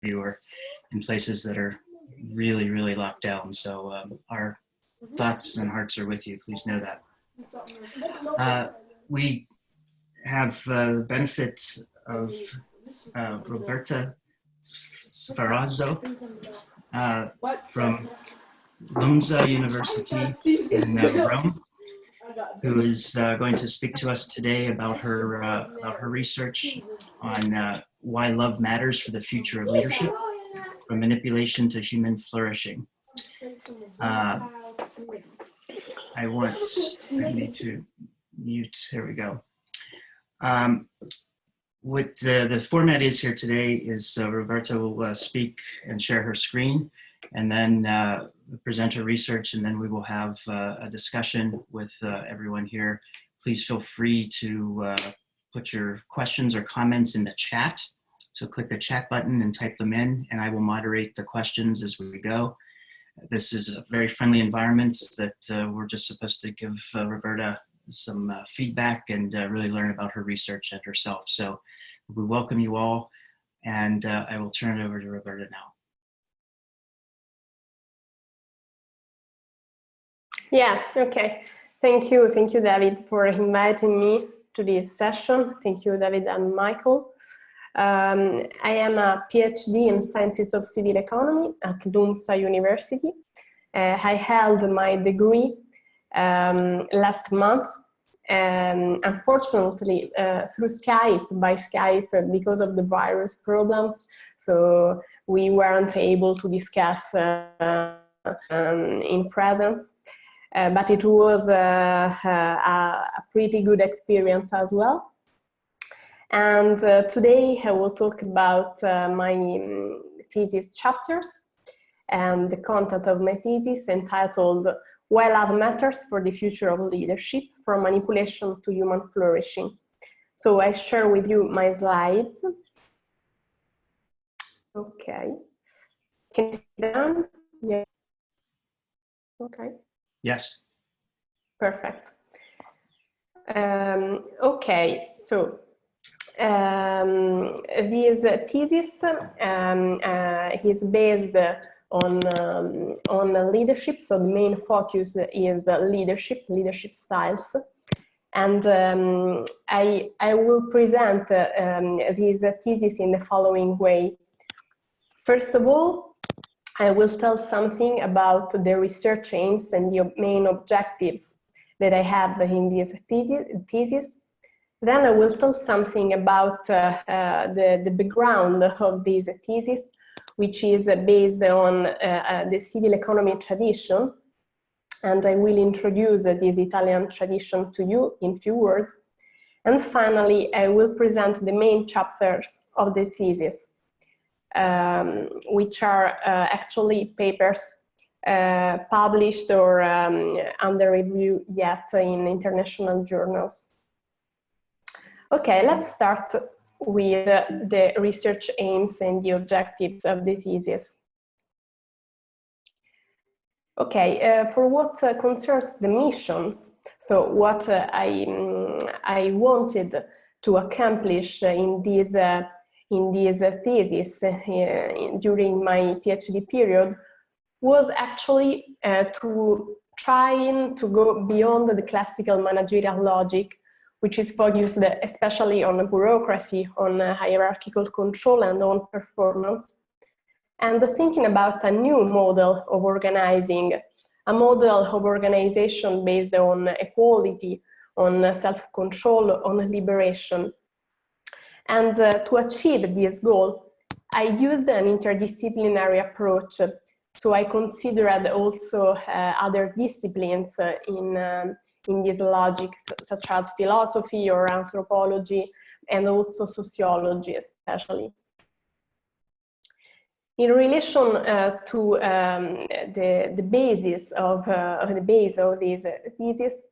you are in places that are really, really locked down. So our thoughts and hearts are with you. Please know that. We have the benefit of Roberta Sferrazzo from Lunza University in Rome, who is going to speak to us today about her research on why love matters for the future of leadership, from manipulation to human flourishing. I need to mute, here we go. What the format is here today is Roberta will speak and share her screen, and then present her research, and then we will have a discussion with everyone here. Please feel free to put your questions or comments in the chat. So click the chat button and type them in, and I will moderate the questions as we go. This is a very friendly environment that we're just supposed to give Roberta some feedback and really learn about her research and herself. So we welcome you all, and I will turn it over to Roberta now. Yeah, okay. Thank you, David, for inviting me to this session. Thank you, David and Michael. I am a PhD in Sciences of Civil Economy at Lunza University. I held my degree last month, unfortunately through by Skype because of the virus problems. So we weren't able to discuss in presence. But it was a pretty good experience as well. And today I will talk about my thesis chapters and the content of my thesis, entitled Why Love Matters for the Future of Leadership, From Manipulation to Human Flourishing. So I share with you my slides. Okay. Can you see them? Yeah. Okay. Yes. Perfect. Okay, so this thesis is based on leadership. So the main focus is leadership styles, and I will present this thesis in the following way. First of all, I will tell something about the research aims and the main objectives that I have in this thesis. Then I will tell something about the background of this thesis, which is based on the civil economy tradition. And I will introduce this Italian tradition to you in few words. And finally, I will present the main chapters of the thesis, which are actually papers published or under review yet in international journals. Okay, let's start with the research aims and the objectives of the thesis. Okay, for what concerns the missions, so what I wanted to accomplish in this thesis during my PhD period was actually to trying to go beyond the classical managerial logic, which is focused especially on bureaucracy, on hierarchical control and on performance, and thinking about a new model of organizing, a model of organization based on equality, on self-control, on liberation. And to achieve this goal, I used an interdisciplinary approach. So I considered also other disciplines in this logic, such as philosophy or anthropology, and also sociology especially. In relation to the basis of this thesis,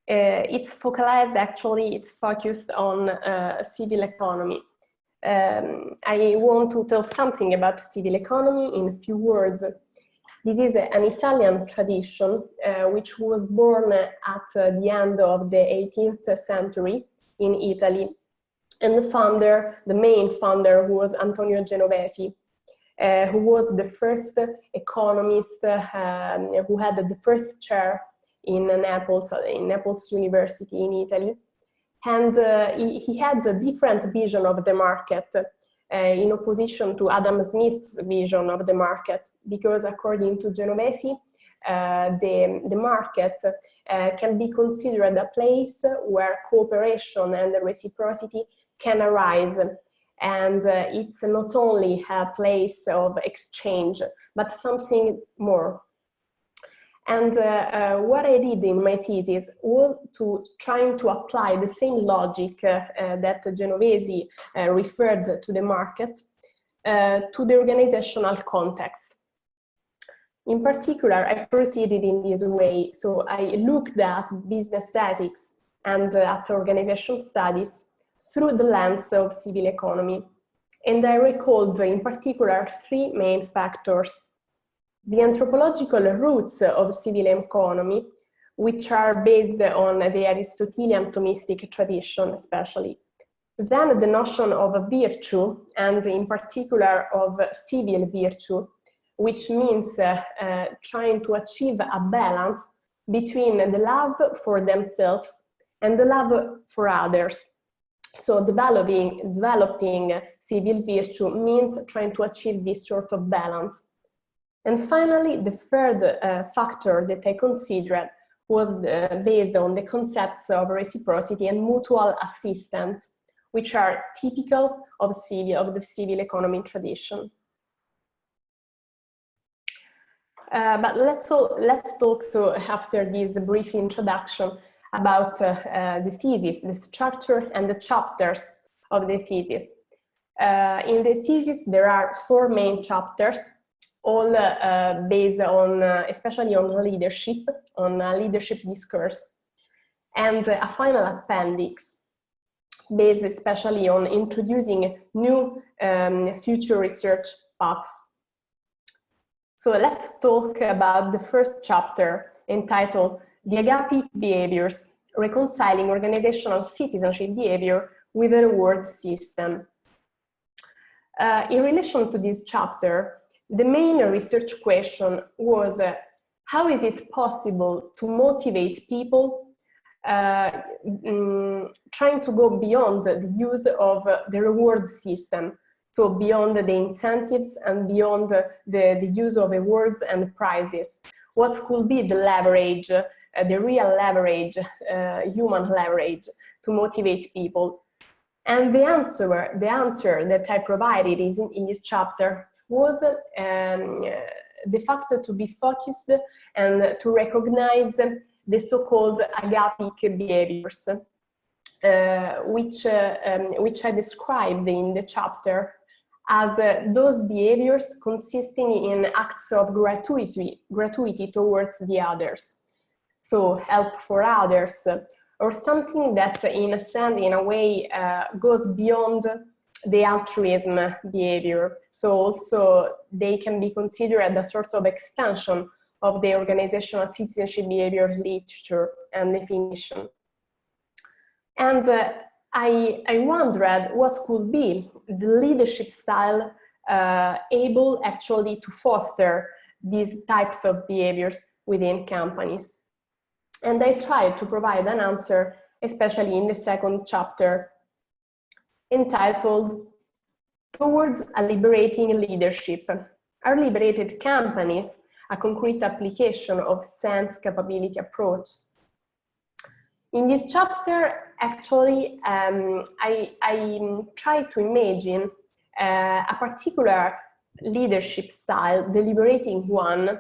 it's focused, actually, it's focused on civil economy. I want to tell something about civil economy in a few words. This is an Italian tradition which was born at the end of the 18th century in Italy. And the main founder was Antonio Genovesi. who was the first economist who had the first chair in Naples University in Italy. And he had a different vision of the market in opposition to Adam Smith's vision of the market, because according to Genovesi, the market can be considered a place where cooperation and reciprocity can arise. And it's not only a place of exchange, but something more. And what I did in my thesis was trying to apply the same logic that Genovesi referred to the market to the organizational context. In particular, I proceeded in this way. So I looked at business ethics and at organization studies through the lens of civil economy. And I recalled in particular three main factors: the anthropological roots of civil economy, which are based on the Aristotelian Thomistic tradition especially. Then the notion of virtue, and in particular of civil virtue, which means trying to achieve a balance between the love for themselves and the love for others. So developing civil virtue means trying to achieve this sort of balance. And finally, the third factor that I considered was based on the concepts of reciprocity and mutual assistance, which are typical of the civil economy tradition. But let's talk, so after this brief introduction, about the thesis, the structure and the chapters of the thesis. In the thesis, there are 4 main chapters, all based on, especially on leadership discourse, and a final appendix based especially on introducing new future research paths. So let's talk about the first chapter, entitled The Agapic Behaviors, Reconciling Organizational Citizenship Behavior with the Reward System. In relation to this chapter, the main research question was how is it possible to motivate people trying to go beyond the use of the reward system, so beyond the incentives and beyond the use of awards and prizes. What could be the leverage, the real leverage, human leverage to motivate people? And the answer that I provided in this chapter was the fact to be focused and to recognize the so-called agapic behaviors, which I described in the chapter as those behaviors consisting in acts of gratuity towards the others. So help for others, or something that in a way goes beyond the altruism behavior. So also they can be considered a sort of extension of the organizational citizenship behavior literature and definition. And I wondered what could be the leadership style able actually to foster these types of behaviors within companies. And I tried to provide an answer, especially in the second chapter, entitled Towards a Liberating Leadership. Are liberated companies a concrete application of sense capability approach? In this chapter, actually, I try to imagine a particular leadership style, the liberating one,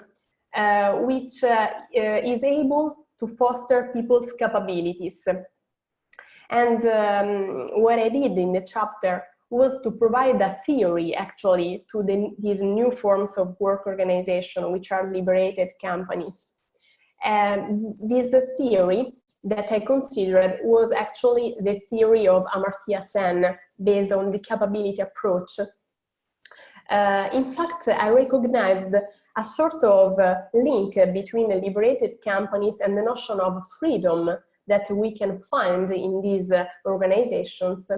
which is able to foster people's capabilities. And what I did in the chapter was to provide a theory, actually, to these new forms of work organization, which are liberated companies. And this theory that I considered was actually the theory of Amartya Sen, based on the capability approach. In fact, I recognized a sort of link between the liberated companies and the notion of freedom that we can find in these organizations,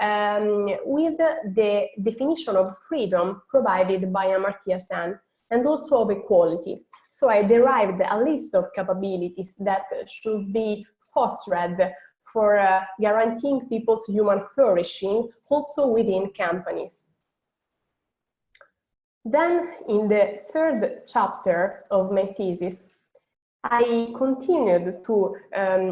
with the definition of freedom provided by Amartya Sen, and also of equality. So I derived a list of capabilities that should be fostered for guaranteeing people's human flourishing, also within companies. Then, in the third chapter of my thesis, I continued to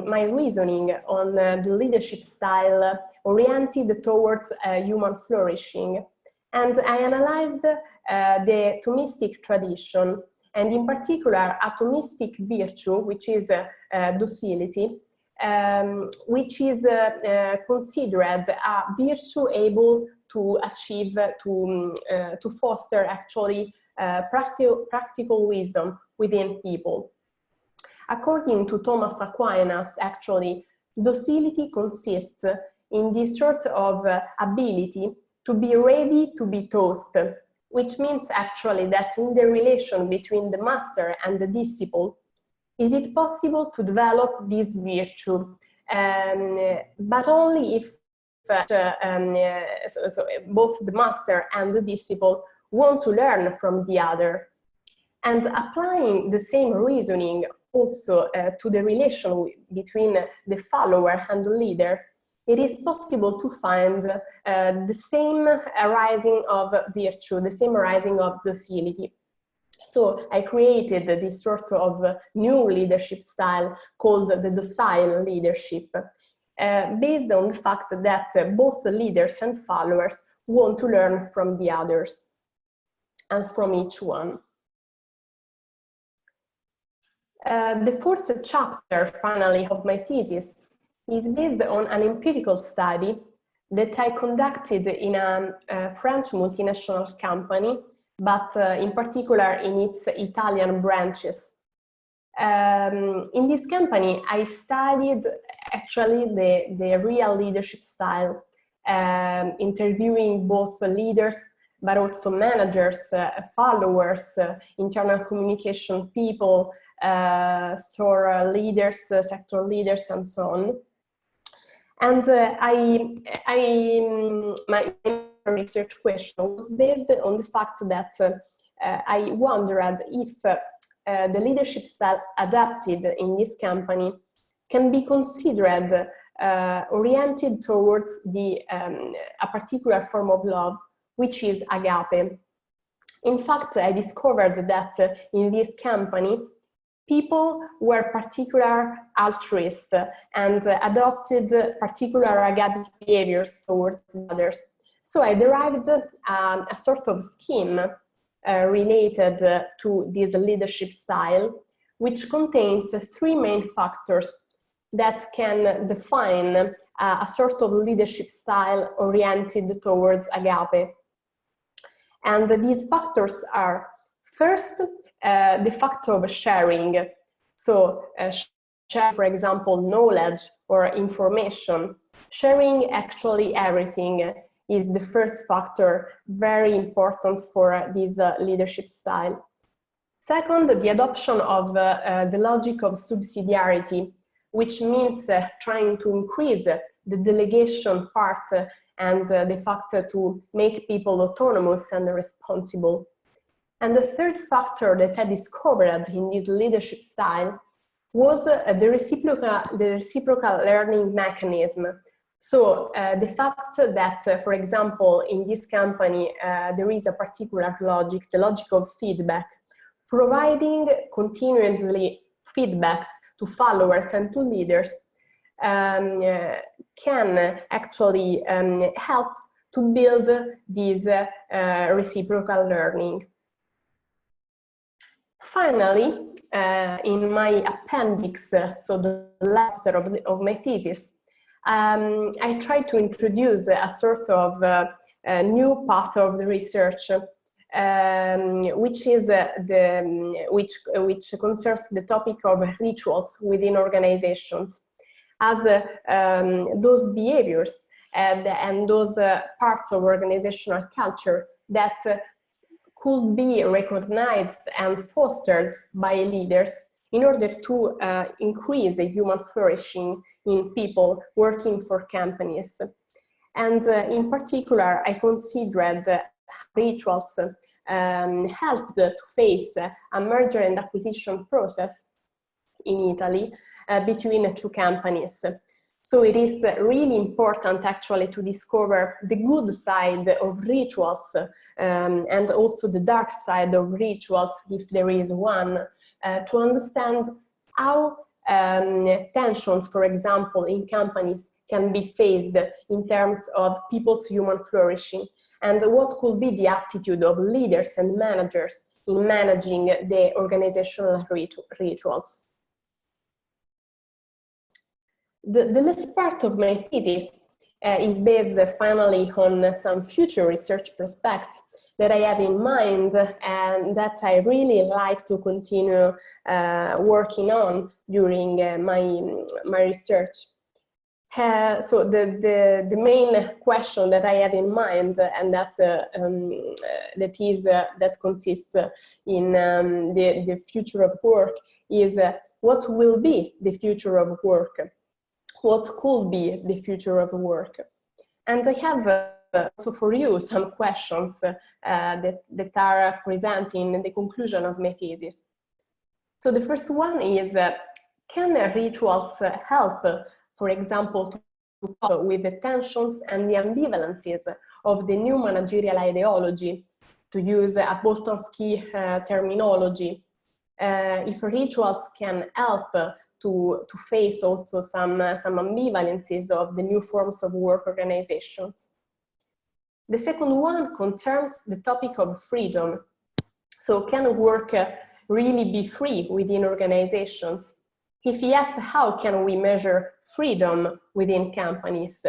my reasoning on the leadership style oriented towards human flourishing, and I analyzed the Thomistic tradition, and in particular a Thomistic virtue, which is docility, which is considered a virtue able to achieve, to foster actually practical wisdom within people. According to Thomas Aquinas, actually, docility consists in this sort of ability to be ready to be taught, which means actually that in the relation between the master and the disciple, is it possible to develop this virtue, but only if both the master and the disciple want to learn from the other. And applying the same reasoning also to the relation between the follower and the leader, it is possible to find the same arising of virtue, the same arising of docility. So I created this sort of new leadership style called the docile leadership, based on the fact that both the leaders and followers want to learn from the others and from each one. The fourth chapter, finally, of my thesis is based on an empirical study that I conducted in a French multinational company, but in particular in its Italian branches. In this company, I studied actually the real leadership style, interviewing both leaders, but also managers, followers, internal communication people, store leaders, sector leaders, and so on. And my research question was based on the fact that I wondered if the leadership style adapted in this company can be considered oriented towards a particular form of love, which is agape. In fact, I discovered that in this company, people were particular altruists and adopted particular agape behaviors towards others. So I derived a sort of scheme related to this leadership style, which contains three main factors that can define a sort of leadership style oriented towards agape. And these factors are, first, the factor of sharing. So share, for example, knowledge or information. Sharing actually everything is the first factor, very important for this leadership style. Second, the adoption of the logic of subsidiarity, which means trying to increase the delegation part and the fact to make people autonomous and responsible. And the third factor that I discovered in this leadership style was the reciprocal learning mechanism. So the fact that, for example, in this company, there is a particular logic, the logic of feedback, providing continuously feedbacks to followers and to leaders can actually help to build this reciprocal learning. Finally, in my appendix, so the letter of my thesis, I tried to introduce a sort of new path of the research, which is which concerns the topic of rituals within organizations, as those behaviors and those parts of organizational culture that could be recognized and fostered by leaders in order to increase the human flourishing in people working for companies. And in particular, I considered rituals helped to face a merger and acquisition process in Italy between two companies. So it is really important actually to discover the good side of rituals and also the dark side of rituals, if there is one, to understand how tensions, for example, in companies can be faced in terms of people's human flourishing, and what could be the attitude of leaders and managers in managing the organizational rituals. The last part of my thesis is based finally on some future research prospects that I have in mind and that I really like to continue working on during my research. So the main question that I have in mind, and that consists in the future of work, is what will be the future of work? What could be the future of work? And I have also for you some questions that are present in the conclusion of my thesis. So the first one is, can rituals help, for example, to cope with the tensions and the ambivalences of the new managerial ideology, to use a Boltanski terminology? If rituals can help to face also some ambivalences of the new forms of work organizations. The second one concerns the topic of freedom. So can work really be free within organizations? If yes, how can we measure freedom within companies?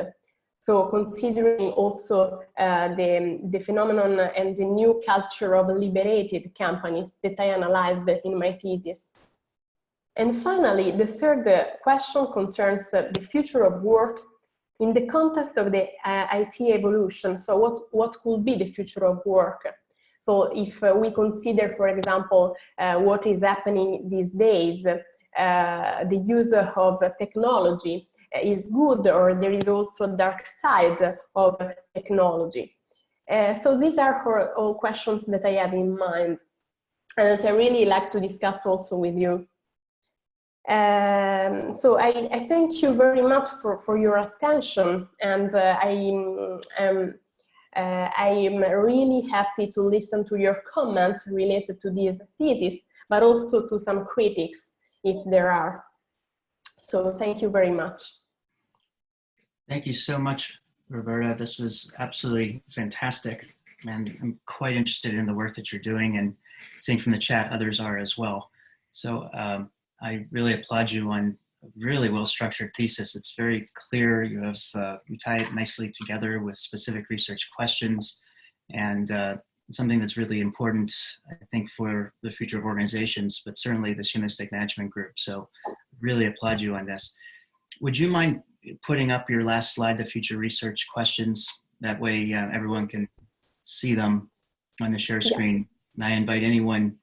So considering also the phenomenon and the new culture of liberated companies that I analyzed in my thesis. And finally, the third question concerns the future of work in the context of the IT evolution. So what could be the future of work? So if we consider, for example, what is happening these days, the use of technology is good, or there is also a dark side of technology. So these are all questions that I have in mind and that I really like to discuss also with you. So I thank you very much for your attention, and I am really happy to listen to your comments related to this thesis, but also to some critics if there are. So thank you very much. Thank you so much, Roberta. This was absolutely fantastic, and I'm quite interested in the work that you're doing, and seeing from the chat others are as well. So I really applaud you on a really well-structured thesis. It's very clear. You have you tie it nicely together with specific research questions, and something that's really important, I think, for the future of organizations, but certainly this humanistic management group. So really applaud you on this. Would you mind putting up your last slide, the future research questions? That way everyone can see them on the share screen. And I invite anyone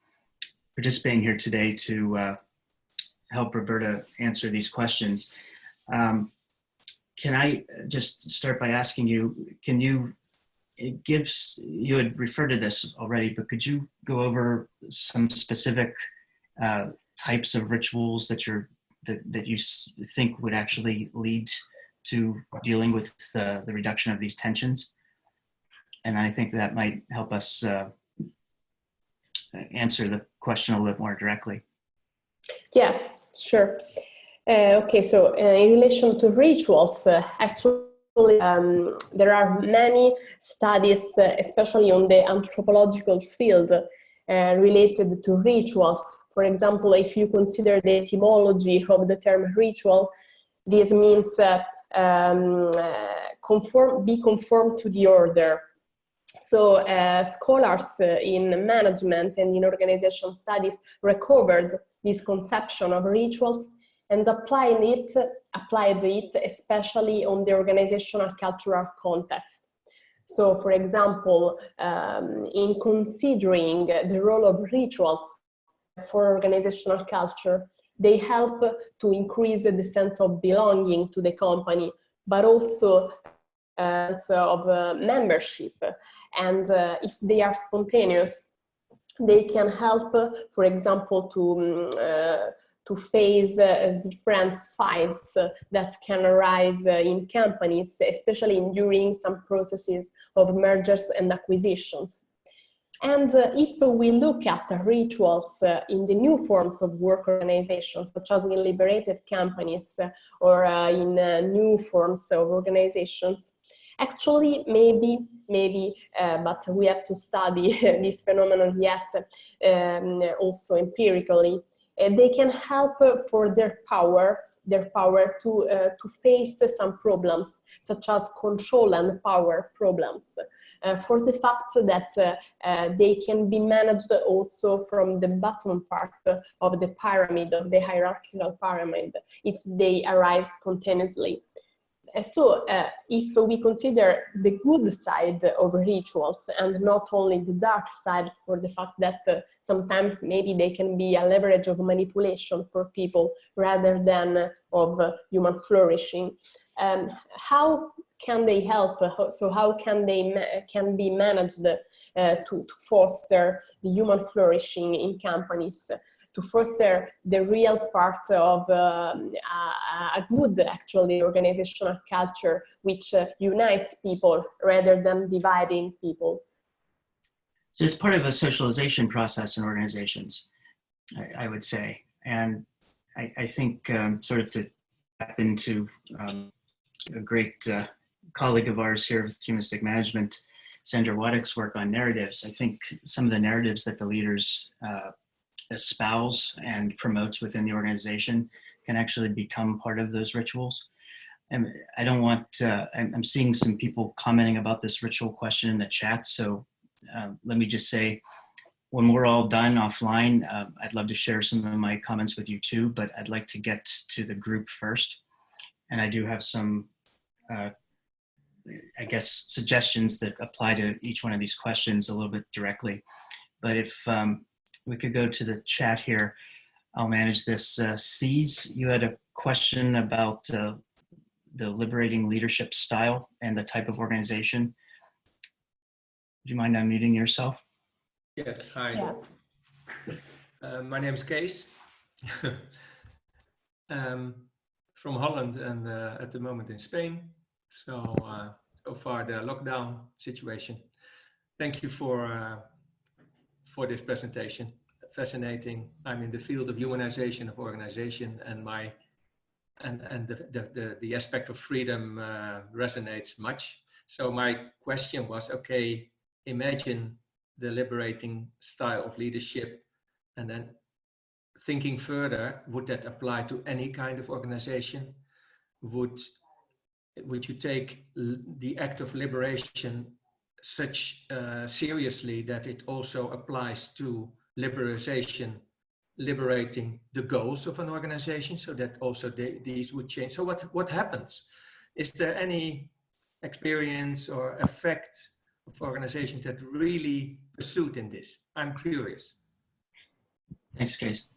participating here today to help Roberta answer these questions. Can I just start by asking you, can you give, you had referred to this already, but could you go over some specific types of rituals that you think would actually lead to dealing with the reduction of these tensions? And I think that might help us answer the question a little bit more directly. Yeah, sure. Okay, so in relation to rituals, actually there are many studies, especially on the anthropological field, related to rituals. For example, if you consider the etymology of the term ritual, this means be conformed to the order. So scholars in management and in organization studies recovered this conception of rituals and applied it especially on the organizational cultural context. So, for example, in considering the role of rituals for organizational culture, they help to increase the sense of belonging to the company, but also membership. And if they are spontaneous, they can help, for example, to face different fights that can arise in companies, especially during some processes of mergers and acquisitions. And if we look at the rituals in the new forms of work organizations, such as in liberated companies or in new forms of organizations, actually, maybe, but we have to study this phenomenon yet, also empirically. They can help for their power to face some problems, such as control and power problems. For the fact that they can be managed also from the bottom part of the pyramid, of the hierarchical pyramid, if they arise continuously. So if we consider the good side of rituals and not only the dark side, for the fact that sometimes maybe they can be a leverage of manipulation for people rather than of human flourishing, how can they help? So how can they can be managed to foster the human flourishing in companies, to foster the real part of a good, actually, organizational culture which unites people rather than dividing people? So it's part of a socialization process in organizations, I would say. And I think sort of to tap into a great colleague of ours here with humanistic management, Sandra Waddick's work on narratives, I think some of the narratives that the leaders espouse and promotes within the organization can actually become part of those rituals. And I don't want, I'm seeing some people commenting about this ritual question in the chat. So let me just say, when we're all done offline, I'd love to share some of my comments with you too, but I'd like to get to the group first. And I do have some, I guess, suggestions that apply to each one of these questions a little bit directly. But if we could go to the chat here, I'll manage this. C's, you had a question about the liberating leadership style and the type of organization. Would you mind unmuting yourself? Yes, hi. Yeah. My name is Kees. From Holland and at the moment in Spain. So, so far the lockdown situation. Thank you for this presentation. Fascinating. I'm in the field of humanization of organization, and the aspect of freedom resonates much. So my question was, okay, imagine the liberating style of leadership, and then thinking further, would that apply to any kind of organization? Would you take the act of liberation such seriously that it also applies to liberating the goals of an organization, so that also these would change? So what happens? Is there any experience or effect of organizations that really pursued in this? I'm curious. Thanks, Kees.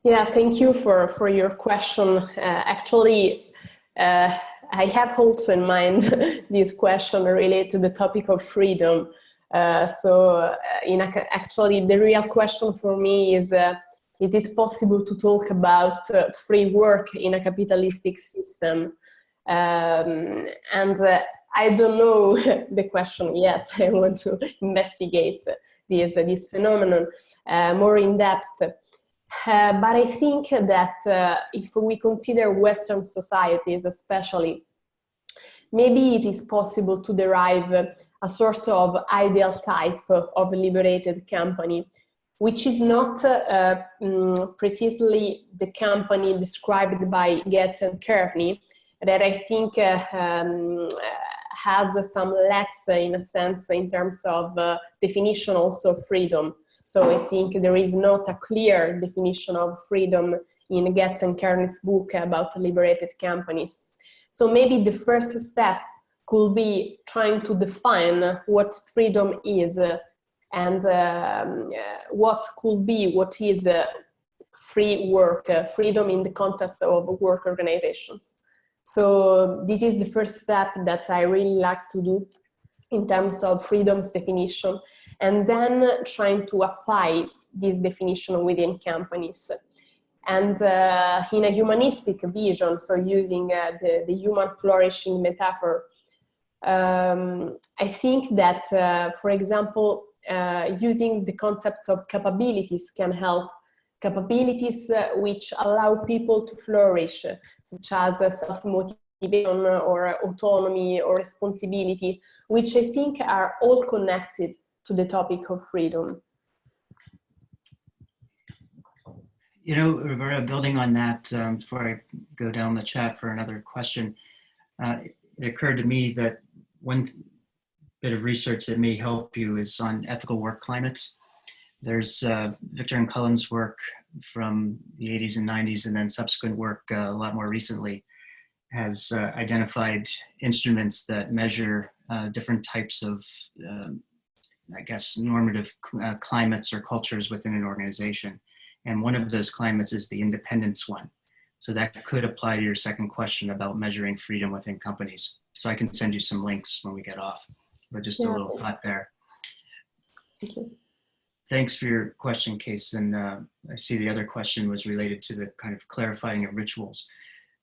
Yeah, thank you for your question. Actually, I have also in mind this question related to the topic of freedom. Actually, the real question for me is it possible to talk about free work in a capitalistic system? I don't know the question yet. I want to investigate this phenomenon more in depth. But I think that if we consider Western societies especially, maybe it is possible to derive a sort of ideal type of liberated company, which is not precisely the company described by Getz and Kearney, that I think has some lacks in a sense in terms of definition also of freedom. So I think there is not a clear definition of freedom in Getz and Kearney's book about liberated companies. So maybe the first step could be trying to define what freedom is and what is free work, freedom in the context of work organizations. So this is the first step that I really like to do in terms of freedom's definition, and then trying to apply this definition within companies. And in a humanistic vision, so using the human flourishing metaphor, I think that, for example, using the concepts of capabilities can help. Capabilities which allow people to flourish, such as self-motivation or autonomy or responsibility, which I think are all connected to the topic of freedom. You know, Roberta, building on that, before I go down the chat for another question, it occurred to me that one bit of research that may help you is on ethical work climates. There's Victor and Cullen's work from the 80s and 90s, and then subsequent work a lot more recently has identified instruments that measure different types of, I guess, normative climates or cultures within an organization. And one of those climates is the independence one. So that could apply to your second question about measuring freedom within companies. So I can send you some links when we get off, but just a little thought there. Thank you. Thanks for your question, Case. And I see the other question was related to the kind of clarifying of rituals.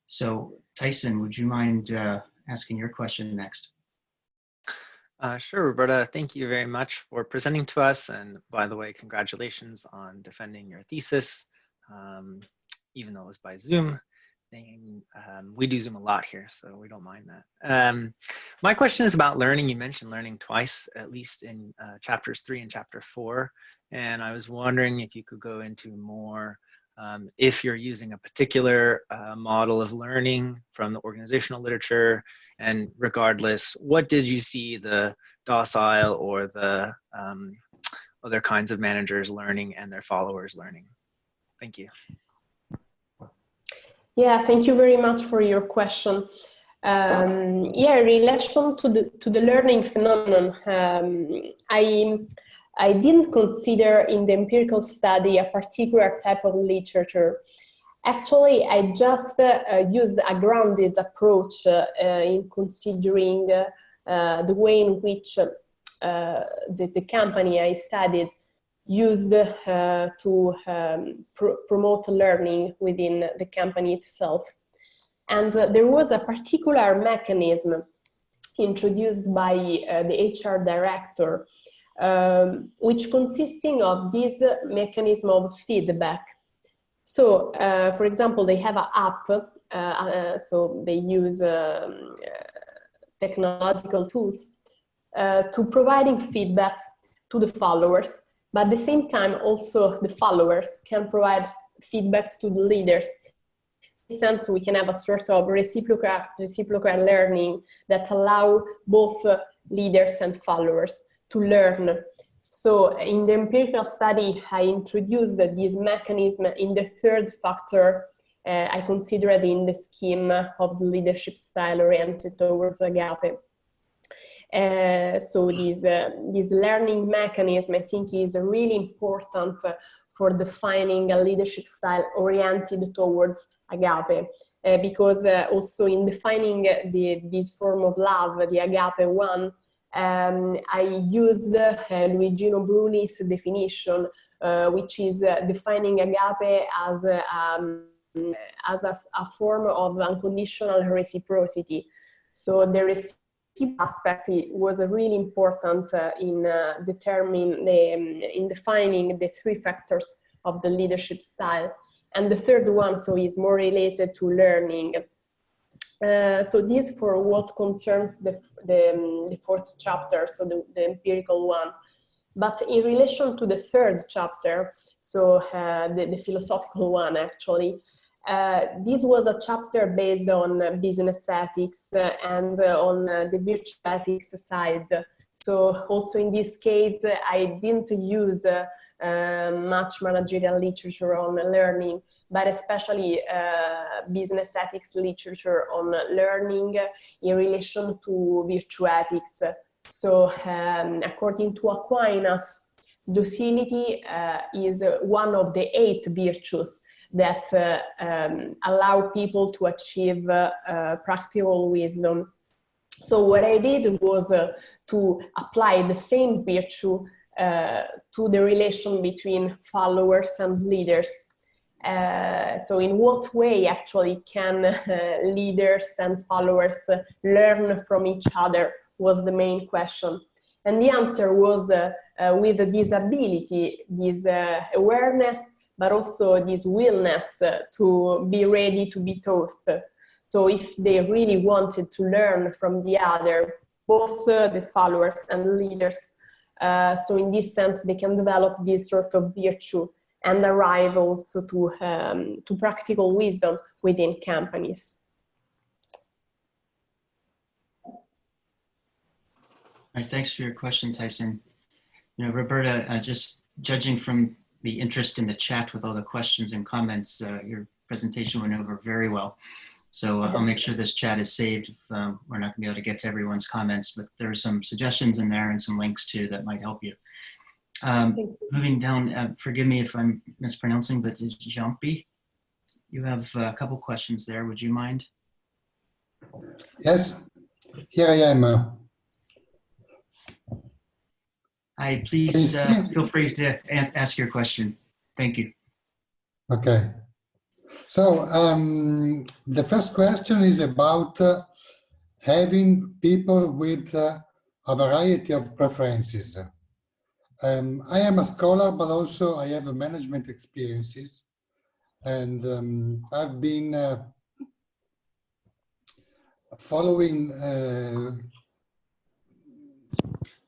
So Tyson, would you mind asking your question next? Sure, Roberta. Thank you very much for presenting to us. And by the way, congratulations on defending your thesis, even though it was by Zoom. We do Zoom a lot here, so we don't mind that. My question is about learning. You mentioned learning twice, at least in chapters 3 and chapter 4. And I was wondering if you could go into more, if you're using a particular model of learning from the organizational literature, and regardless, what did you see the docile or the other kinds of managers learning and their followers learning? Thank you. Yeah, thank you very much for your question. Yeah, in relation to the learning phenomenon, I didn't consider in the empirical study a particular type of literature. Actually, I just used a grounded approach in considering the way in which the company I studied used to promote learning within the company itself. And there was a particular mechanism introduced by the HR director, which consisting of this mechanism of feedback. So, for example, they have an app, so they use technological tools to providing feedbacks to the followers, but at the same time also the followers can provide feedbacks to the leaders. In a sense, we can have a sort of reciprocal learning that allow both leaders and followers to learn. So in the empirical study, I introduced this mechanism in the third factor I considered in the scheme of the leadership style oriented towards agape. So this learning mechanism, I think, is really important for defining a leadership style oriented towards agape, because also in defining this form of love, the agape one, I used Luigino Bruni's definition, which is defining agape as a form of unconditional reciprocity. So the reciprocity aspect was really important in defining the three factors of the leadership style. And the third one, so, is more related to learning. So this for what concerns the fourth chapter, so the empirical one. But in relation to the third chapter, so the philosophical one actually, this was a chapter based on business ethics and on the virtue ethics side. So also in this case, I didn't use much managerial literature on learning, but especially business ethics literature on learning in relation to virtue ethics. So according to Aquinas, docility is one of the 8 virtues that allow people to achieve practical wisdom. So what I did was to apply the same virtue to the relation between followers and leaders. So in what way actually can leaders and followers learn from each other was the main question. And the answer was with this ability, this awareness, but also this willingness to be ready to be taught. So if they really wanted to learn from the other, both the followers and leaders, so in this sense, they can develop this sort of virtue and arrive also to practical wisdom within companies. All right, thanks for your question, Tyson. You know, Roberta, just judging from the interest in the chat with all the questions and comments, your presentation went over very well. So I'll make sure this chat is saved. We're not going to be able to get to everyone's comments, but there are some suggestions in there and some links too that might help you. Moving down, forgive me if I'm mispronouncing, but it's Jumpy. You have a couple questions there. Would you mind? Yes, here I am. Hi, please feel free to ask your question. Thank you. Okay. So the first question is about having people with a variety of preferences. I am a scholar, but also I have management experiences, and I've been following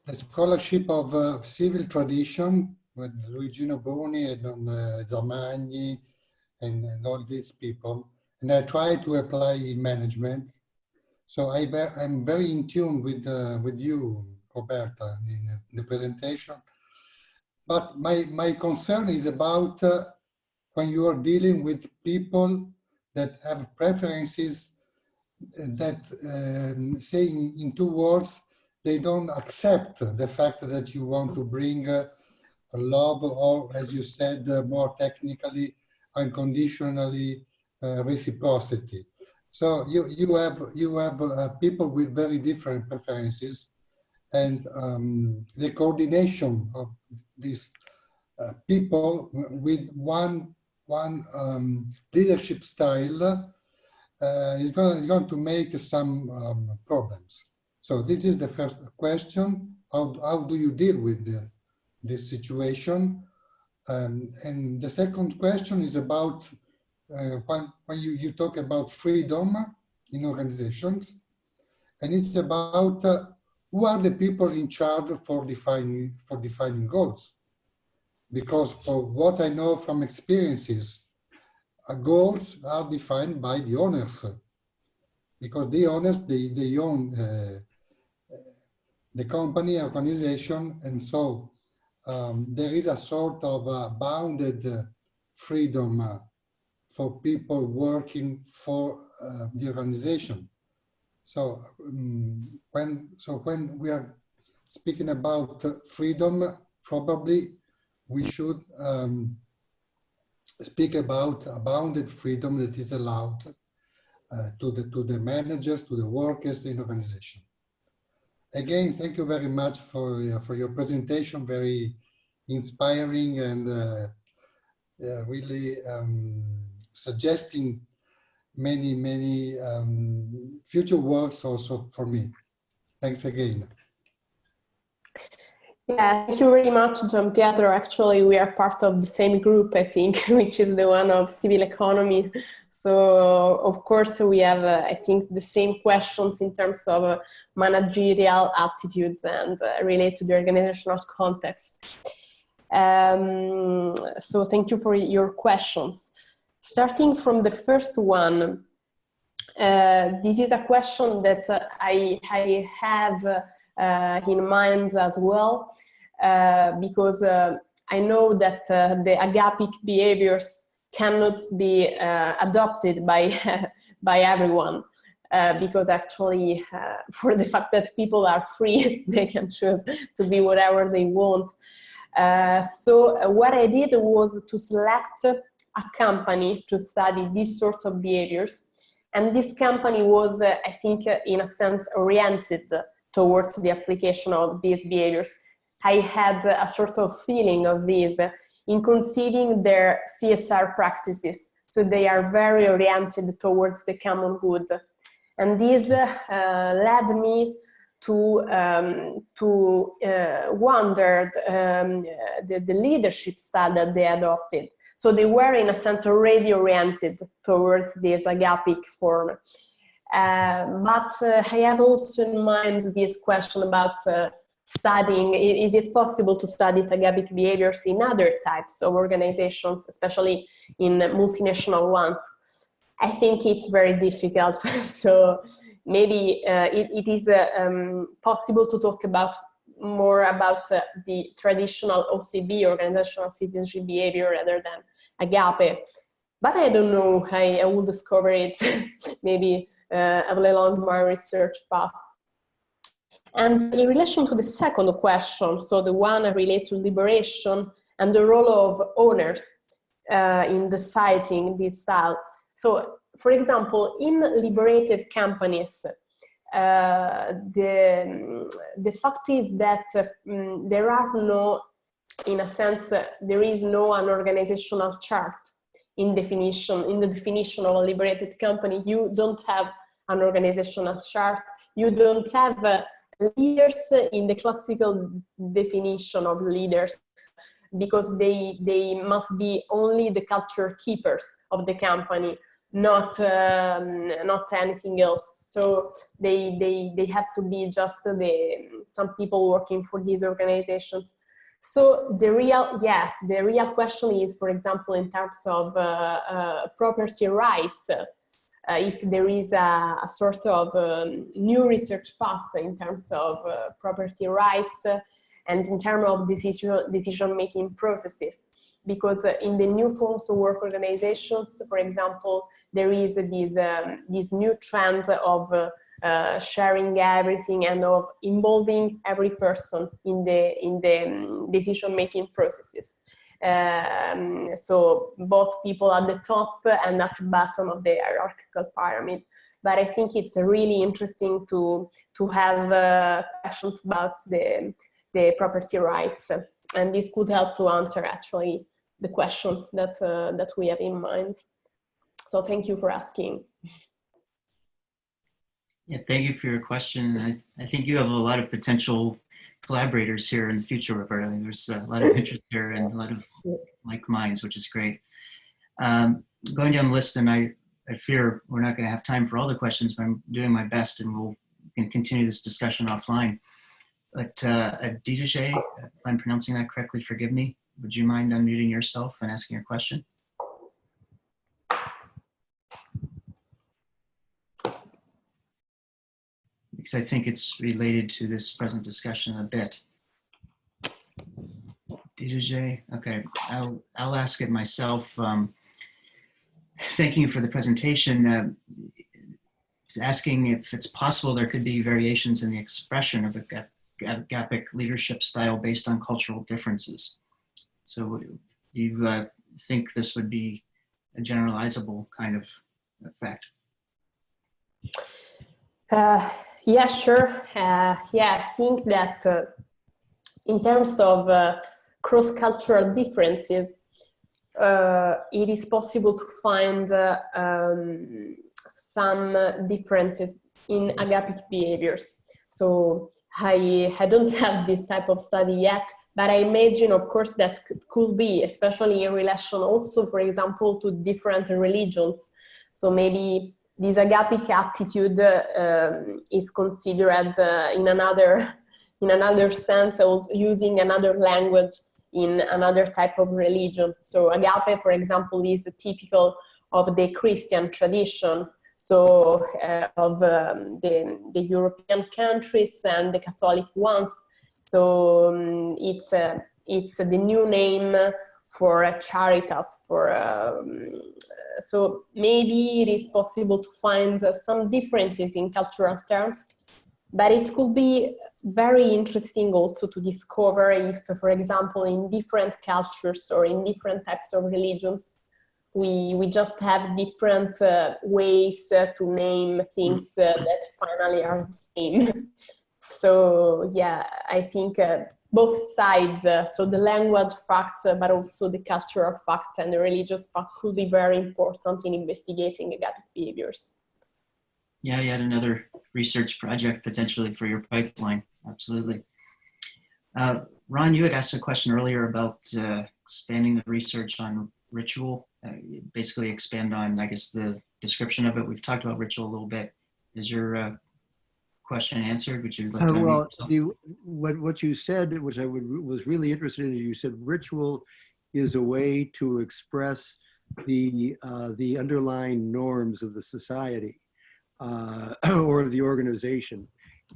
the scholarship of civil tradition with Luigino Bruni and Zamagni and all these people, and I try to apply in management. So I'm very in tune with you, Roberta, in the presentation. But my concern is about when you are dealing with people that have preferences that, saying in 2 words, they don't accept the fact that you want to bring love, or as you said, more technically, unconditionally reciprocity. So you have people with very different preferences, and the coordination of these people with one leadership style is going to make some problems. So this is the first question. How do you deal with this situation? And the second question is about when you talk about freedom in organizations, and it's about who are the people in charge for defining goals. Because for what I know from experiences, goals are defined by the owners, because the owners, they own the company, organization, and so there is a sort of bounded freedom for people working for the organization. So when we are speaking about freedom, probably we should speak about a bounded freedom that is allowed to the managers, to the workers in organization. Again, thank you very much for your presentation, very inspiring and really suggesting many future works also for me. Thanks again. Yeah, thank you very much, Gianpietro. Actually, we are part of the same group, I think, which is the one of civil economy. So, of course, we have, I think, the same questions in terms of managerial attitudes and relate to the organizational context. So thank you for your questions. Starting from the first one, this is a question that I have in mind as well, because I know that the agapic behaviors cannot be adopted by everyone, because actually for the fact that people are free, they can choose to be whatever they want. So what I did was to select a company to study these sorts of behaviors. And this company was, I think, in a sense, oriented towards the application of these behaviors. I had a sort of feeling of this in conceiving their CSR practices. So they are very oriented towards the common good. And this led me to wonder the leadership style that they adopted. So they were, in a sense, already oriented towards this agapic form. But I have also in mind this question about studying, is it possible to study agapic behaviors in other types of organizations, especially in multinational ones? I think it's very difficult. So maybe it is possible to talk more about the traditional OCB, organizational citizenship behavior, rather than agape. But I don't know, I will discover it maybe along my research path. And in relation to the second question, so the one related to liberation and the role of owners in deciding this style. So, for example, in liberated companies, the fact is that there are no, in a sense, there is no an organizational chart in the definition of a liberated company. You don't have an organizational chart. You don't have leaders in the classical definition of leaders, because they must be only the culture keepers of the company, not anything else. So they have to be just some people working for these organizations. So the real question is, for example, in terms of property rights, if there is a sort of new research path in terms of property rights and in terms of decision-making processes. Because in the new forms of work organizations, for example, there is this new trend of sharing everything and of involving every person in the decision-making processes. So both people at the top and at the bottom of the hierarchical pyramid. But I think it's really interesting to have questions about the property rights, and this could help to answer actually the questions that we have in mind. So thank you for asking. Yeah, thank you for your question. I think you have a lot of potential collaborators here in the future, Roberta. There's a lot of interest here and a lot of like minds, which is great. Going down the list, and I fear we're not going to have time for all the questions, but I'm doing my best, and we'll continue this discussion offline. But Dierksmeier, if I'm pronouncing that correctly, forgive me. Would you mind unmuting yourself and asking your question? Because I think it's related to this present discussion a bit. Dierksmeier, okay, I'll ask it myself. Thank you for the presentation. It's asking if it's possible there could be variations in the expression of a agapic leadership style based on cultural differences. So do you think this would be a generalizable kind of effect? Yeah, sure. Yeah, I think that in terms of cross-cultural differences, it is possible to find some differences in agapic behaviors. So I don't have this type of study yet, but I imagine, of course, that could be, especially in relation also, for example, to different religions. So maybe this agapic attitude is considered in another sense, or using another language in another type of religion. So agape, for example, is typical of the Christian tradition, so of the European countries and the Catholic ones. So it's the new name for charitas. So maybe it is possible to find some differences in cultural terms, but it could be very interesting also to discover if, for example, in different cultures or in different types of religions, we just have different ways to name things that finally are the same. So yeah, I think both sides, so the language fact, but also the cultural fact and the religious fact could be very important in investigating ergatic behaviors. Yeah, yet another research project potentially for your pipeline. Absolutely. Ron, you had asked a question earlier about expanding the research on ritual, basically expand on, I guess, the description of it. We've talked about ritual a little bit. Is your question answered? Would you like to well, what you said, which I was really interested in, you said ritual is a way to express the underlying norms of the society or of the organization.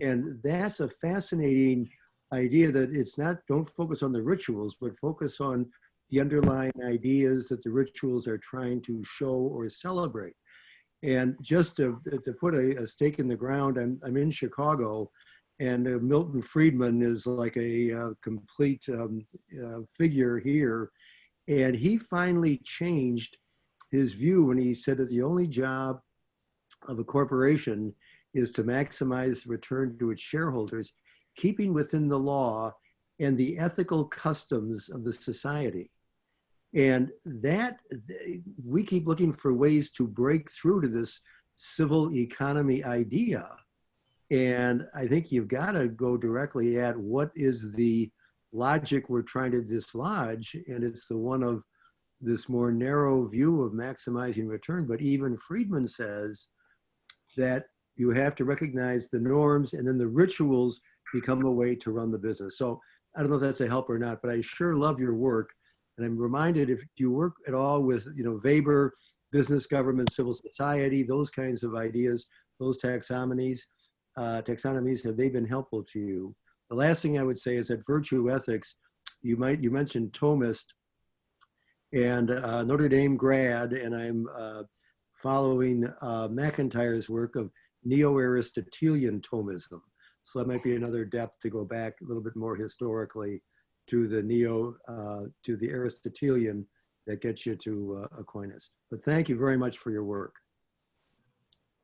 And that's a fascinating idea, that it's not, don't focus on the rituals, but focus on the underlying ideas that the rituals are trying to show or celebrate. And just to put a stake in the ground, I'm in Chicago, and Milton Friedman is like a complete figure here. And he finally changed his view when he said that the only job of a corporation is to maximize the return to its shareholders, keeping within the law and the ethical customs of the society. And that, we keep looking for ways to break through to this civil economy idea. And I think you've got to go directly at what is the logic we're trying to dislodge. And it's the one of this more narrow view of maximizing return. But even Friedman says that you have to recognize the norms, and then the rituals become a way to run the business. So I don't know if that's a help or not, but I sure love your work. And I'm reminded, if you work at all with, Weber, business, government, civil society, those kinds of ideas, those taxonomies, have they been helpful to you? The last thing I would say is that virtue ethics, you mentioned Thomist and Notre Dame grad, and I'm following McIntyre's work of neo-Aristotelian Thomism. So that might be another depth to go back a little bit more historically to the Aristotelian that gets you to Aquinas. But thank you very much for your work.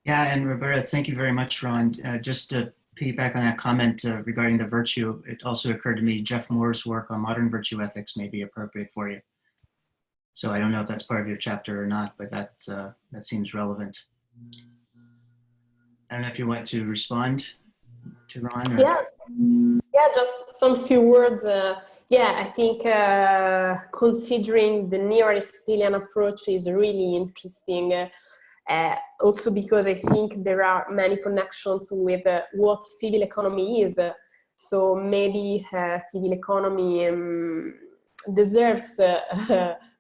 Yeah, and Roberta, thank you very much, Ron. Just to piggyback on that comment regarding the virtue, it also occurred to me Jeff Moore's work on modern virtue ethics may be appropriate for you. So I don't know if that's part of your chapter or not, but that seems relevant. I don't know if you want to respond to Ron? Or... Yeah, just some few words. Yeah, I think considering the neo-Aristotelian approach is really interesting. Also because I think there are many connections with what civil economy is. So maybe civil economy deserves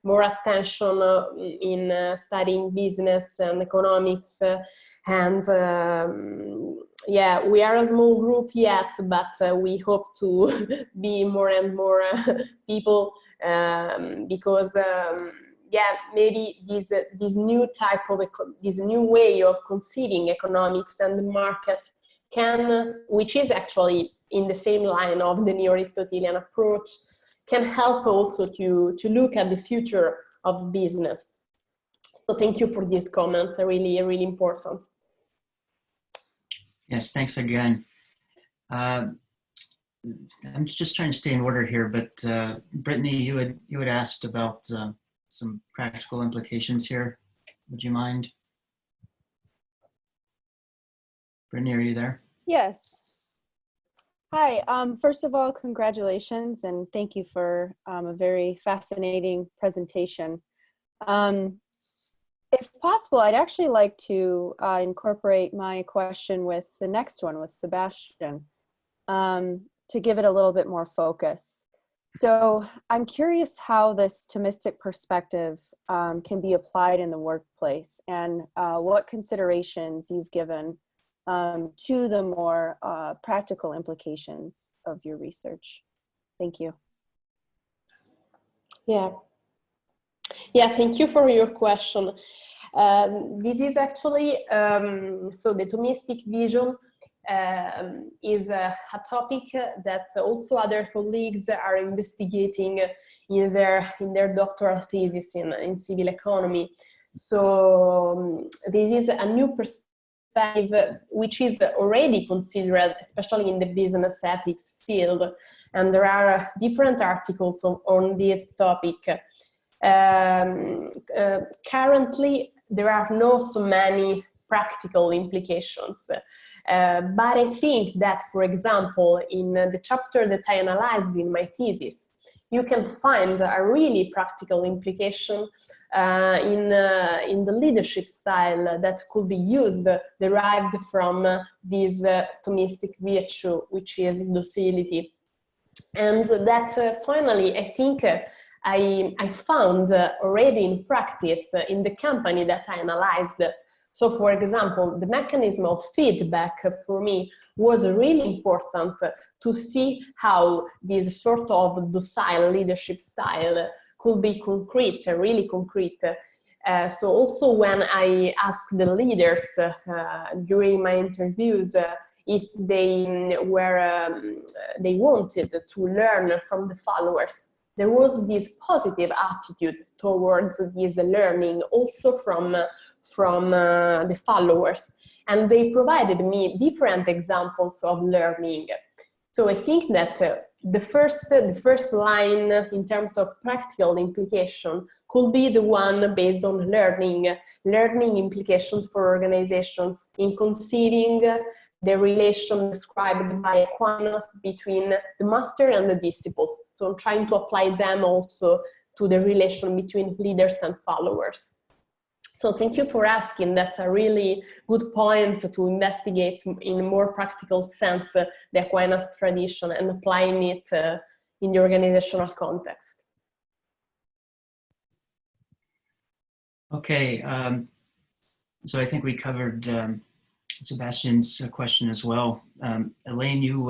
more attention in studying business and economics. And yeah, we are a small group yet, but we hope to be more and more people because yeah, maybe this new type of this new way of conceiving economics and the market which is actually in the same line of the neo-Aristotelian approach, can help also to look at the future of business. So thank you for these comments, are really important. Yes, thanks again. I'm just trying to stay in order here, but Brittany, you had asked about some practical implications here. Would you mind? Brittany, are you there? Yes. Hi, first of all, congratulations and thank you for a very fascinating presentation. If possible, I'd actually like to incorporate my question with the next one with Sebastian to give it a little bit more focus. So I'm curious how this Thomistic perspective can be applied in the workplace and what considerations you've given to the more practical implications of your research. Thank you. Yeah, thank you for your question. This is actually, so the Thomistic vision is a topic that also other colleagues are investigating in their doctoral thesis in civil economy. So this is a new perspective which is already considered, especially in the business ethics field, and there are different articles on this topic. Currently, there are not so many practical implications. But I think that, for example, in the chapter that I analyzed in my thesis, you can find a really practical implication in the leadership style that could be used, derived from this Thomistic virtue, which is docility. And that finally, I think I found already in practice in the company that I analyzed. So, for example, the mechanism of feedback for me was really important to see how this sort of docile leadership style could be concrete, really concrete. So also when I asked the leaders during my interviews if they wanted to learn from the followers, there was this positive attitude towards this learning also from the followers, and they provided me different examples of learning. So I think that the first line in terms of practical implication could be the one based on learning implications for organizations in considering the relation described by Aquinas between the master and the disciples. So I'm trying to apply them also to the relation between leaders and followers. So thank you for asking. That's a really good point to investigate in a more practical sense the Aquinas tradition and applying it in the organizational context. Okay, so I think we covered Sebastian's question as well. Elaine, you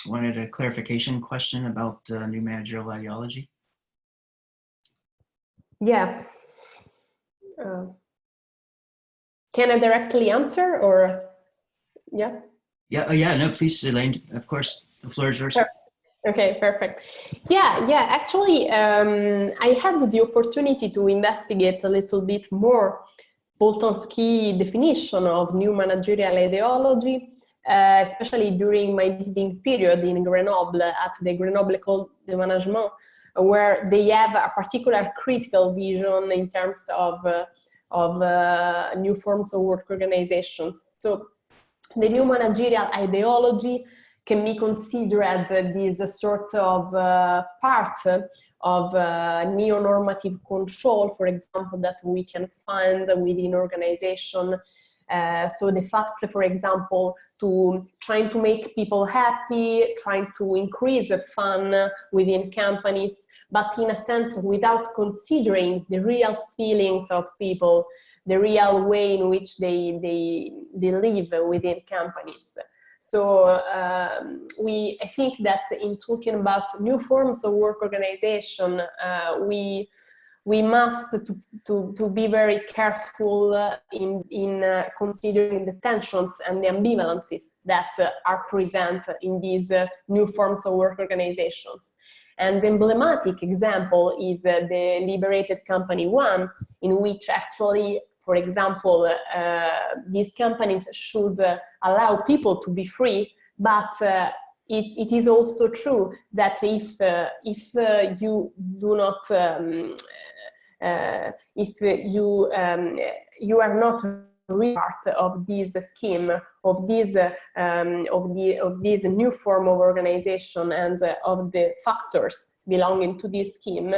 wanted a clarification question about new managerial ideology? Yeah. Can I directly answer, or yeah? Yeah, no, please, Elaine, of course, the floor is yours. Sure. Okay, perfect. Yeah, actually, I had the opportunity to investigate a little bit more Boltanski definition of new managerial ideology, especially during my visiting period in Grenoble, at the Grenoble École de Management, where they have a particular critical vision in terms of new forms of work organizations. So the new managerial ideology can be considered this sort of part of neo-normative control, for example, that we can find within organization. So the fact, for example, to trying to make people happy, trying to increase the fun within companies, but in a sense without considering the real feelings of people, the real way in which they live within companies. So I think that in talking about new forms of work organization, we must to be very careful in considering the tensions and the ambivalences that are present in these new forms of work organizations. And the emblematic example is the liberated company one, in which actually, for example, these companies should allow people to be free, but it is also true that if you do not, if you are not really part of this scheme, of this new form of organization and of the factors belonging to this scheme,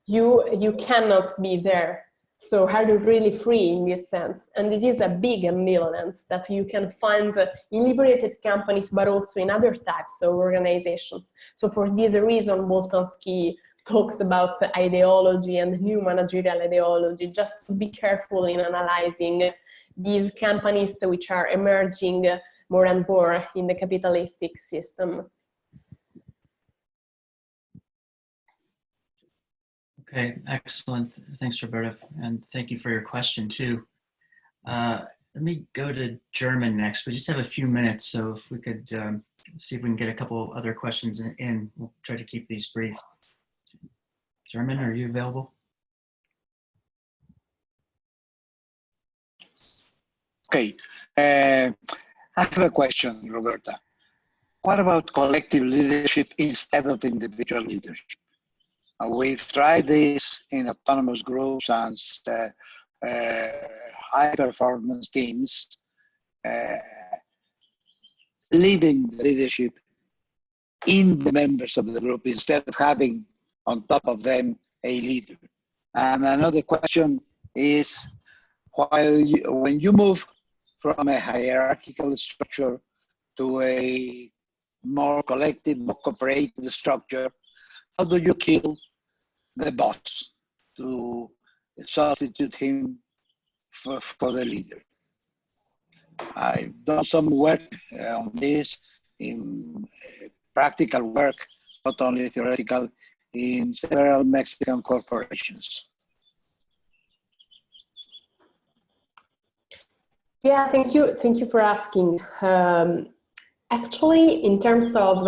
you cannot be there. So are you really free in this sense? And this is a big ambivalence that you can find in liberated companies, but also in other types of organizations. So for this reason, Boltanski talks about ideology and new managerial ideology, just to be careful in analyzing these companies which are emerging more and more in the capitalistic system. Okay, excellent. Thanks, Roberta, and thank you for your question too. let me go to German next. We just have a few minutes, so if we could see if we can get a couple other questions in. We'll try to keep these brief. German, are you available? Okay. I have a question, Roberta. What about collective leadership instead of individual leadership? We've tried this in autonomous groups and high performance teams, leaving the leadership in the members of the group instead of having on top of them a leader. And another question is, when you move from a hierarchical structure to a more collective, more cooperative structure, how do you kill the boss to substitute him for the leader? I've done some work on this in practical work, not only theoretical, in several Mexican corporations. Yeah, thank you. Thank you for asking. Actually, in terms of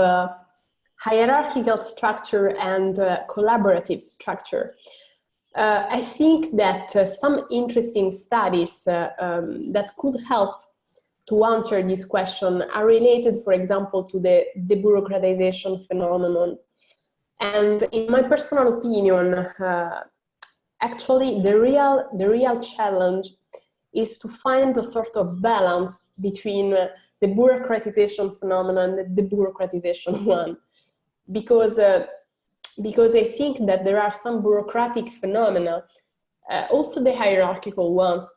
hierarchical structure and collaborative structure, I think that some interesting studies that could help to answer this question are related, for example, to the debureaucratization phenomenon. And in my personal opinion, actually, the real challenge is to find a sort of balance between the bureaucratization phenomenon and the debureaucratization one, because I think that there are some bureaucratic phenomena, also the hierarchical ones,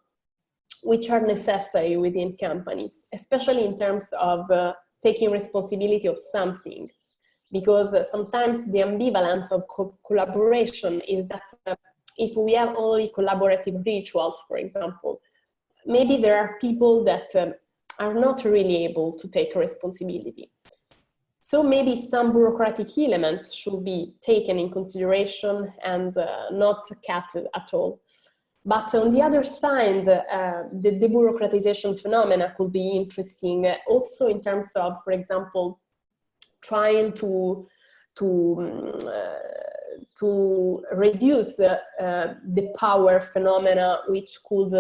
which are necessary within companies, especially in terms of taking responsibility of something. Because sometimes the ambivalence of collaboration is that if we have only collaborative rituals, for example, maybe there are people that are not really able to take responsibility. So maybe some bureaucratic elements should be taken in consideration and not cut at all. But on the other side, the debureaucratization phenomena could be interesting also in terms of, for example, trying to reduce the power phenomena which could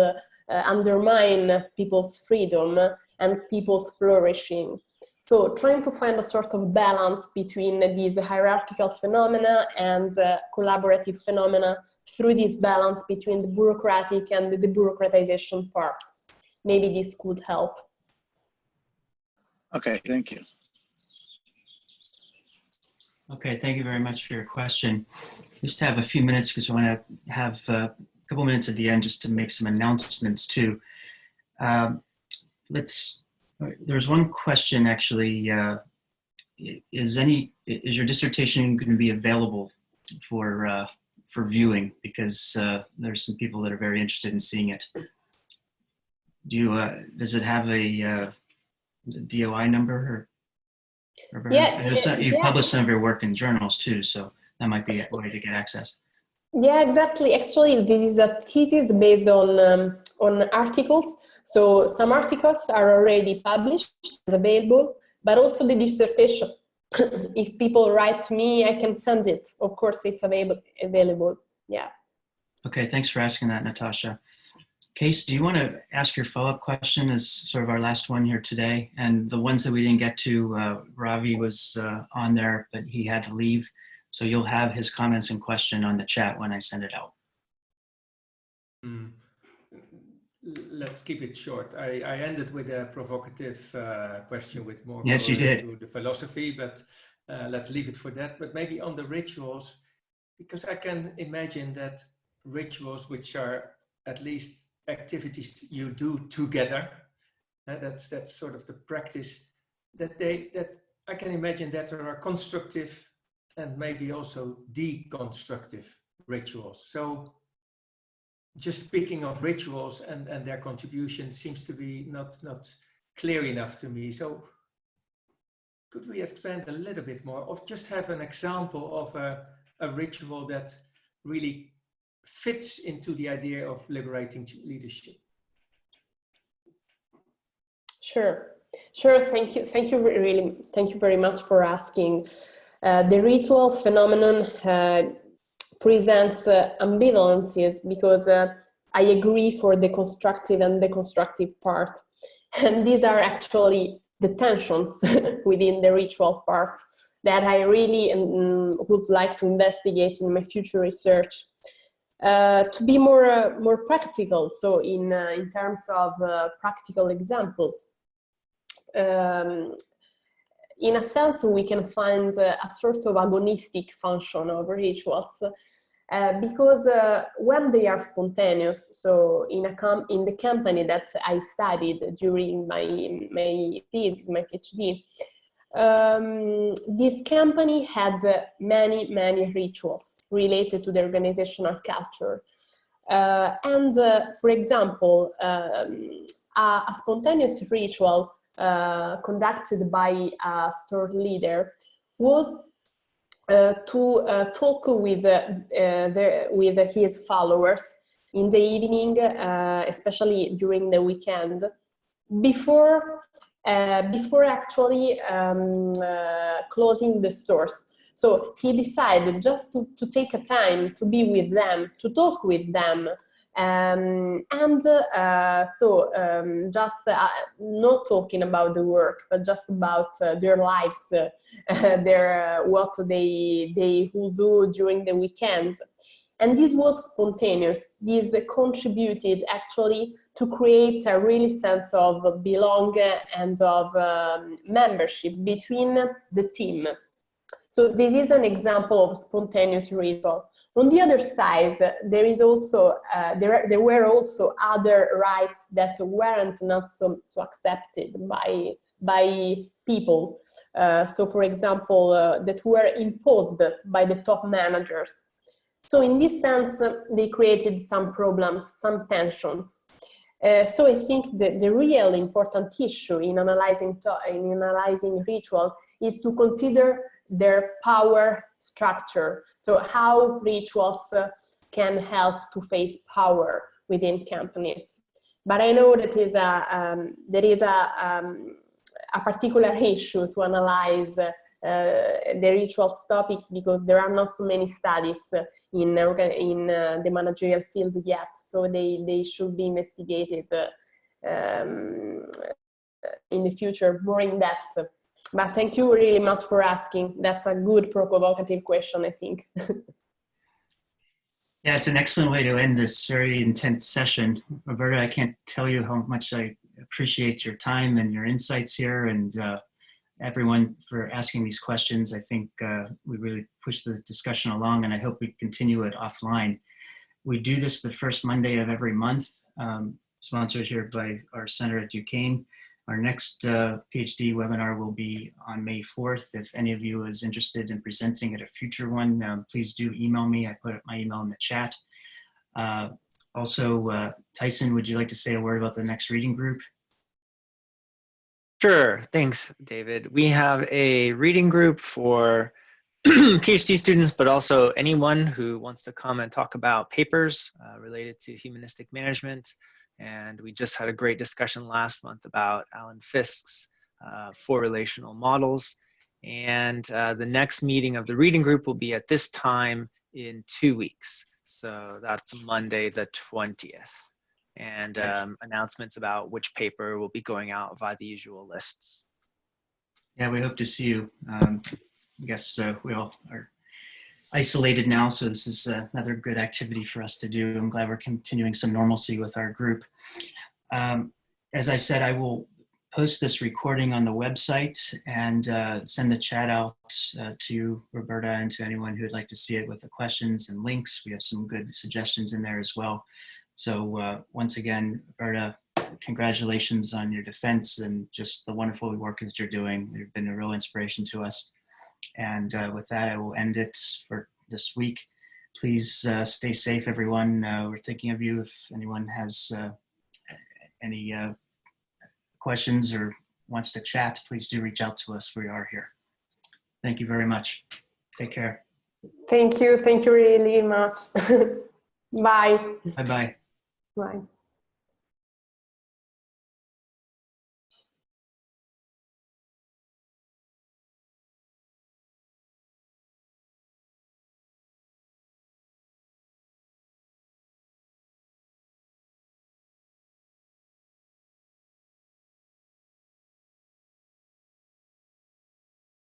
undermine people's freedom and people's flourishing. So trying to find a sort of balance between these hierarchical phenomena and collaborative phenomena through this balance between the bureaucratic and the debureaucratization part. Maybe this could help. Okay, thank you. Okay, thank you very much for your question. Just have a few minutes because I want to have a couple minutes at the end just to make some announcements too. There's one question actually. Is your dissertation going to be available for viewing? Because there's some people that are very interested in seeing it. Does it have a DOI number? Yeah, you've published some of your work in journals too, so that might be a way to get access. Yeah, exactly. Actually, this is a thesis based on articles. So some articles are already published and available, but also the dissertation. If people write to me, I can send it. Of course, it's available. Yeah. Okay, thanks for asking that, Natasha. Case, do you want to ask your follow-up question as sort of our last one here today? And the ones that we didn't get to, Ravi was on there, but he had to leave. So you'll have his comments and question on the chat when I send it out. Let's keep it short. I ended with a provocative question with more yes, you did. To the philosophy, but let's leave it for that. But maybe on the rituals, because I can imagine that rituals, which are at least activities you do together, that's sort of the practice, that I can imagine that there are constructive and maybe also deconstructive rituals. So just speaking of rituals and their contribution seems to be not clear enough to me. So could we expand a little bit more, or just have an example of a ritual that really fits into the idea of liberating leadership? Sure. Thank you. Thank you very much for asking. The ritual phenomenon presents ambivalences because I agree for the constructive and the constructive part, and these are actually the tensions within the ritual part that I really would like to investigate in my future research. To be more practical, so in terms of practical examples, in a sense we can find a sort of agonistic function of rituals because when they are spontaneous, so in the company that I studied during my thesis, my PhD, this company had many rituals related to the organizational culture. For example, a spontaneous ritual conducted by a store leader was to talk with his followers in the evening, especially during the weekend, before actually closing the stores. So he decided just to take a time to be with them, to talk with them, just not talking about the work, but just about their lives, what they will do during the weekends. And this was spontaneous. This contributed actually to create a really sense of belonging and of membership between the team. So this is an example of spontaneous ritual. On the other side, there is also there were also other rights that weren't not so accepted by people. So, for example, that were imposed by the top managers. So, in this sense, they created some problems, some tensions. So, I think that the real important issue in analyzing ritual is to consider their power structure. So how rituals can help to face power within companies. But I know that there is a particular issue to analyze the rituals topics because there are not so many studies in the managerial field yet. So they should be investigated in the future more in depth. But thank you really much for asking. That's a good provocative question, I think. Yeah, it's an excellent way to end this very intense session. Roberta, I can't tell you how much I appreciate your time and your insights here, and everyone for asking these questions. I think we really pushed the discussion along, and I hope we continue it offline. We do this the first Monday of every month, sponsored here by our center at Duquesne. Our next PhD webinar will be on May 4th. If any of you is interested in presenting at a future one, please do email me. I put my email in the chat. Also, Tyson, would you like to say a word about the next reading group? Sure, thanks, David. We have a reading group for PhD students, but also anyone who wants to come and talk about papers related to humanistic management. And we just had a great discussion last month about Alan Fisk's 4 relational models. And the next meeting of the reading group will be at this time in 2 weeks. So that's Monday the 20th. And announcements about which paper will be going out via the usual lists. Yeah, we hope to see you. I guess we all are isolated now, so this is another good activity for us to do. I'm glad we're continuing some normalcy with our group. As I said, I will post this recording on the website and send the chat out to you, Roberta, and to anyone who would like to see it with the questions and links. We have some good suggestions in there as well. So once again, Roberta, congratulations on your defense and just the wonderful work that you're doing. You've been a real inspiration to us. And with that, I will end it for this week. Please stay safe, everyone. We're thinking of you. If anyone has any questions or wants to chat, please do reach out to us. We are here. Thank you very much. Take care. Thank you really much. Bye. Bye-bye. Bye.